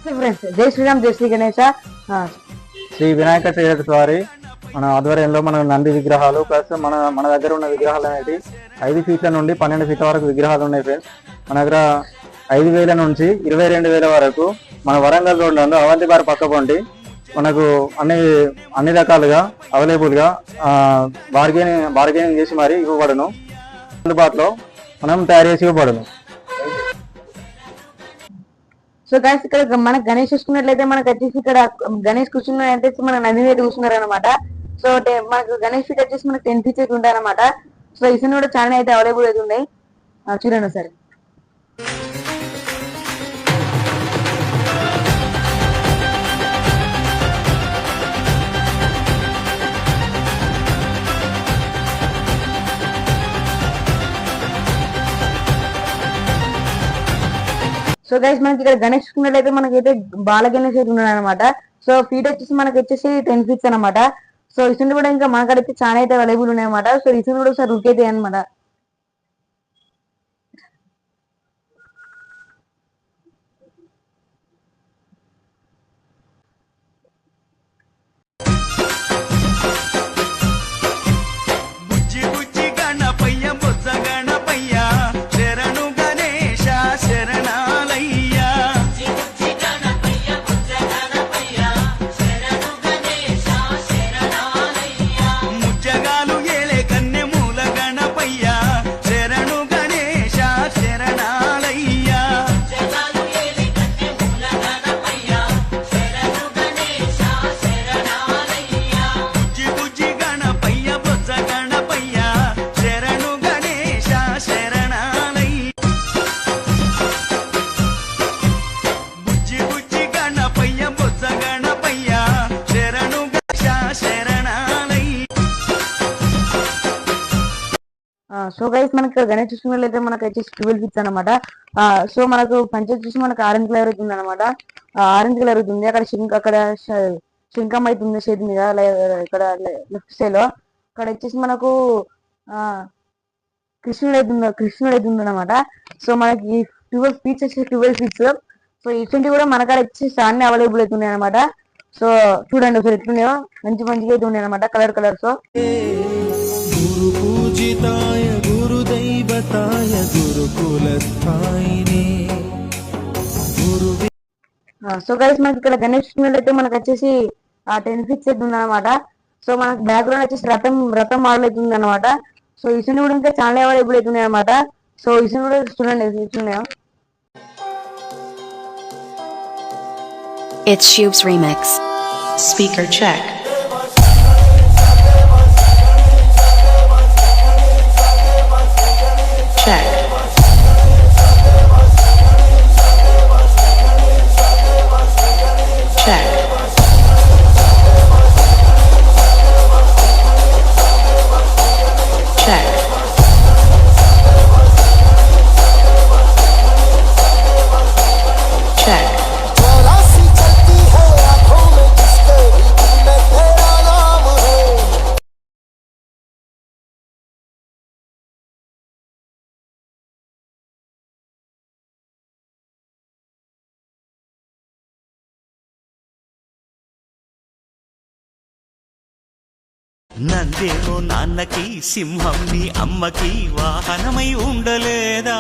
Friends జై శ్రీరామ్ జై శ్రీ గణేశ. శ్రీ వినాయక చవితి వారి మన ఆధ్వర్యంలో మన నంది విగ్రహాలు ప్లస్ మన మన దగ్గర ఉన్న విగ్రహాలు అనేవి 5 ఫీట్ల నుండి 12 ఫీట్ల వరకు విగ్రహాలు ఉన్నాయి ఫ్రెండ్స్. మన దగ్గర 5,000 నుంచి 22,000 వరకు మన వరంగల్ రోడ్ నందు అవంతి బార్ పక్క పొంటి మనకు అన్ని రకాలుగా అవైలబుల్గా బార్గెనింగ్ చేసి మరి ఇవ్వబడును. అందుబాటులో మనం తయారు చేసి ఇవ్వబడును. సో గైస్ ఇక్కడ మన గణేష్ చూసుకున్నట్లయితే మనకు వచ్చేసి ఇక్కడ గణేష్ కూర్చున్నట్టు మన నంది మీద కూర్చున్నారు అనమాట. సో మనకు గణేష్ ఫీట్ వచ్చేసి మనకు 10 ఫీట్స్ అయితే ఉంటాయి అనమాట. సో ఇసుని కూడా చాలా అయితే అవైలబుల్ అయితే ఉన్నాయి. చూడండి సరే. సో గైస్ మనకి ఇక్కడ గణేష్ చూసుకున్నట్లయితే మనకైతే బాల గణేష్ అయితే ఉన్నాడు అనమాట. సో ఫీట్ వచ్చేసి మనకి వచ్చేసి 10 ఫీట్స్ అనమాట. సో ఇసుని కూడా ఇంకా మనకైతే చాలా అయితే అవైలబుల్ ఉన్నాయి అనమాట. సో ఇసుని కూడా ఒకసారి రుక్ అయితే అనమాట. సో గైస్ మనకి ఇక్కడ గణేష్ చూసుకున్నట్లయితే మనకు వచ్చేసి 12 ఫీట్స్ అనమాట. సో మనకు పంచాయతీ చూసి మనకు ఆరెంజ్ కలర్ అవుతుంది అనమాట. ఆరెంజ్ కలర్ అవుతుంది. అక్కడ శంఖం అవుతుంది చేతి మీద ఇక్కడ లెఫ్ట్ సైడ్ లో. అక్కడ వచ్చేసి మనకు కృష్ణుడు అవుతుంది అనమాట. సో మనకి 12 ఫీట్స్ వచ్చేసి 12 ఫీట్స్. సో ఇటువంటి కూడా మనకాడ వచ్చేసి చాలా అవైలబుల్ అవుతున్నాయి అనమాట. సో చూడండి ఒకసారి ఎట్లున్నాయో మంచిగా అయితే ఉన్నాయి అనమాట కలర్స్. గురు పూజితాయ గురుదైవతాయ గురుకులస్థాయినే గురు. సో గైస్ మనకి ఇక్కడ గణేష్ అయితే మనకు వచ్చేసి 10 ఫీట్స్ అయితే ఉందన్నమాట. సో మనకి బ్యాక్గ్రౌండ్ వచ్చేసి రథం మోడల్ అవుతుంది అనమాట. సో ఇసుని కూడా ఇంకా చాలా అవైలబుల్ అవుతున్నాయి అనమాట. సో ఇసుని కూడా చూడండి ఎట్లున్నాయో. It's Shoob's remix. Speaker check. Check. Check. Check. Check. నందేమో నాన్నకి సింహం నీ అమ్మకి వాహనమై ఉండలేదా?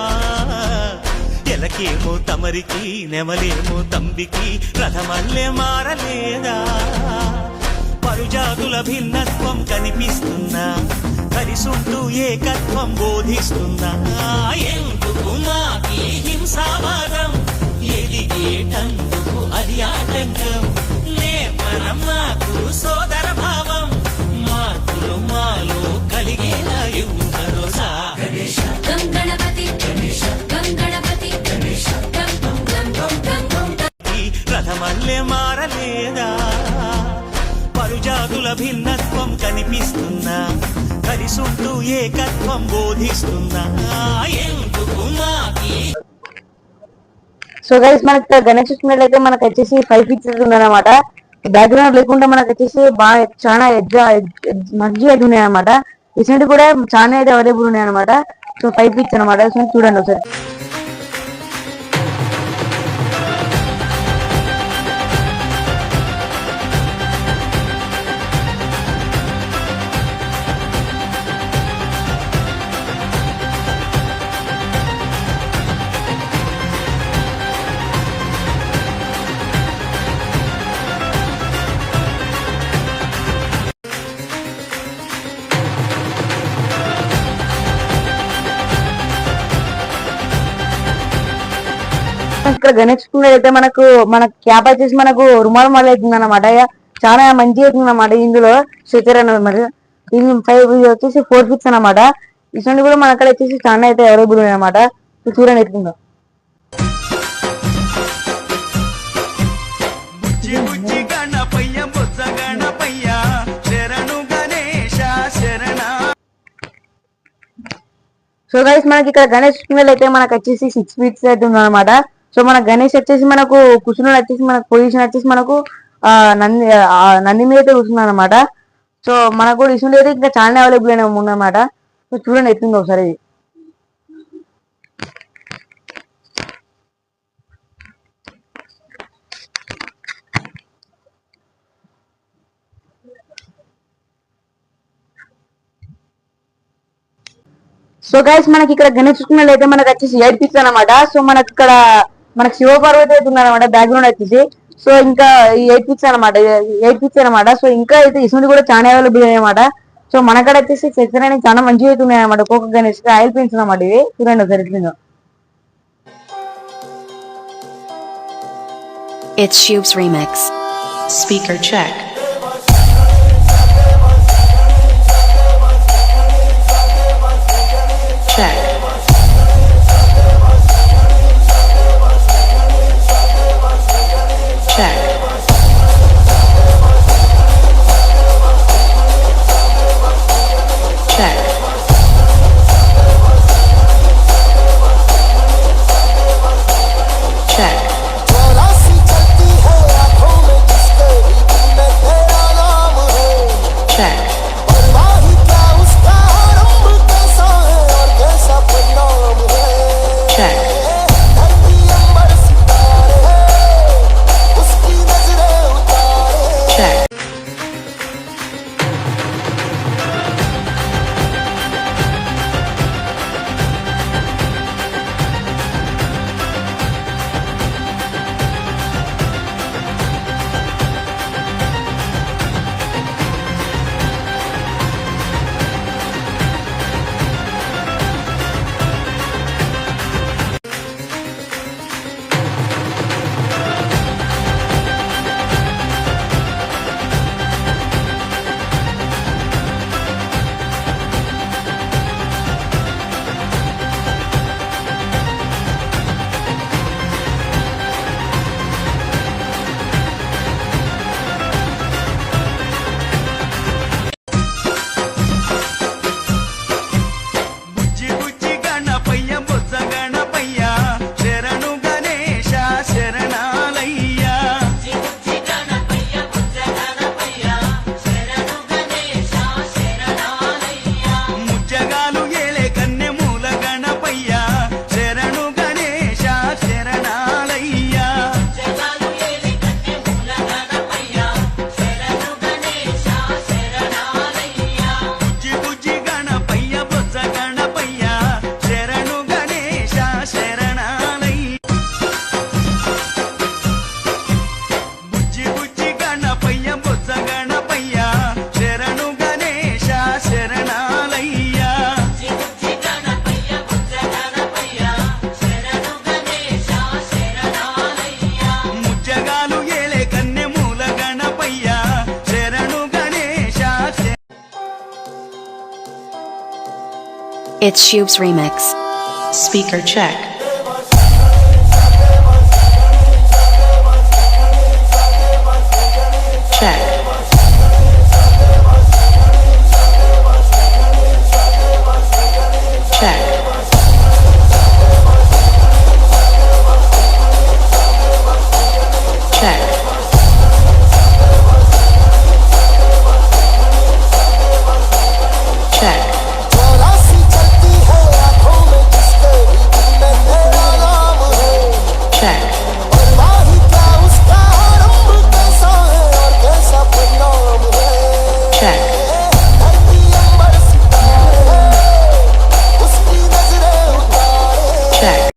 ఎలకేమో తమరికి నెమలేమో తంబికి రథమల్లే మారలేదా? పరుజాతుల భిన్నత్వం కనిపిస్తున్నా కలిసుంటూ ఏకత్వం బోధిస్తున్నా ఎందుకు మాకి హింసావాదం ఎదిగేటందుకు అది ఆటంకం నేపరం మాకు సోదర భావం మార్పులు మాలో కలిగేలా భరోసా. రథమల్లే మారలేదా? పరుజాతుల భిన్నత్వం కనిపిస్తున్నా కలిసుంటూ ఏకత్వం బోధిస్తున్నా ఎందుకు మాకి. సో గైస్ మనకి గణేష్ చూసుకున్నట్లయితే మనకు వచ్చేసి 5 ఫీట్స్ ఉందన్నమాట. బ్యాక్గ్రౌండ్ లేకుండా మనకు వచ్చేసి బాగా చాలా మంచిగా అయితే ఉన్నాయి అనమాట. ఇసంటి కూడా చాలా అయితే అవైలబుల్ ఉన్నాయి అనమాట. సో 5 ఫీట్స్ అనమాట. సో చూడండి ఒకసారి. ఇక్కడ గణేష్ అయితే మన క్యాప్ వచ్చేసి మనకు రుమాల్ మాల అవుతుంది అనమాట. చాలా మంచిగా అవుతుంది అనమాట. ఇందులో స్ట్రెచర్ అనేది మరి ఇది 5 వచ్చేసి 4 ఫీట్స్ అనమాట. ఇటువంటి కూడా మన అక్కడ వచ్చేసి చాలా అయితే అవైలబుల్ ఉన్నాయి అనమాట. చూడండి ఎట్లుందో. బుజ్జి బుజ్జి గణపయ్య బుజ్జ గణపయ్య శరణు గణేశ శరణ. సో గైస్ మనకి ఇక్కడ గణేష్ అయితే మనకు వచ్చేసి 6 ఫీట్స్ అయితే ఉంది అనమాట. సో మన గణేష్ వచ్చేసి మనకు కూర్చుని వచ్చేసి మనకు పొజిషన్ వచ్చేసి మనకు నంది మీద అయితే కూర్చున్నాను అనమాట. సో మనకు కూడా ఇష్యూ అయితే ఇంకా చాలా అవైలబుల్ అయినా ఉందన్నమాట. సో చూడండి ఎట్లుందో ఒకసారి. సో గైస్ మనకి ఇక్కడ గణేష్ అయితే మనకు వచ్చేసి 8 ఫీట్స్ అనమాట. సో మనకి ఇక్కడ మనకి శివపార్వతి అయితే ఉందన్నమాట బ్యాక్గ్రౌండ్ వచ్చేసి. సో ఇంకా ఈ 8 ఫీట్స్ అనమాట. 8 ఫీట్స్ అనమాట. సో ఇంకా అయితే ఇసుంటి కూడా చాలా అవైలబుల్ అనమాట. సో మనకడ వచ్చేసి సెక్షన్ అనేది చాలా మంచిగా అయితే ఉన్నాయి అనమాట. ఒక్కొక్క గణేష్ ఆయిల్ పెయింట్స్ అనమాట. ఇవి చూడండి ఒకసారి ఎట్లుందో. It's Shoob's remix. Speaker check. Check. Check. Check. Check. Check. Check. Check. బుజ్జి బుజ్జి గణపయ్య బుజ్జ గణపయ్య శరణు గణేశ శరణాలయ్య. ముజ్జగాలు ఏలే కన్నె మూల గణపయ్య శరణు గణేశ శరణాలయ్య. బుజ్జి బుజ్జి గణపయ్య బుజ్జ గణపయ్య శరణు గణేశ శరణాలయ్య. బుజ్జి బుజ్జి గణపయ్య బుజ్జ గణపయ్య శరణు గణేశ శరణాలయ్య. ముజ్జగాలు ఏలే కన్నె మూల గణపయ్య శరణు Ganesha It's Shoob's remix. Speaker check.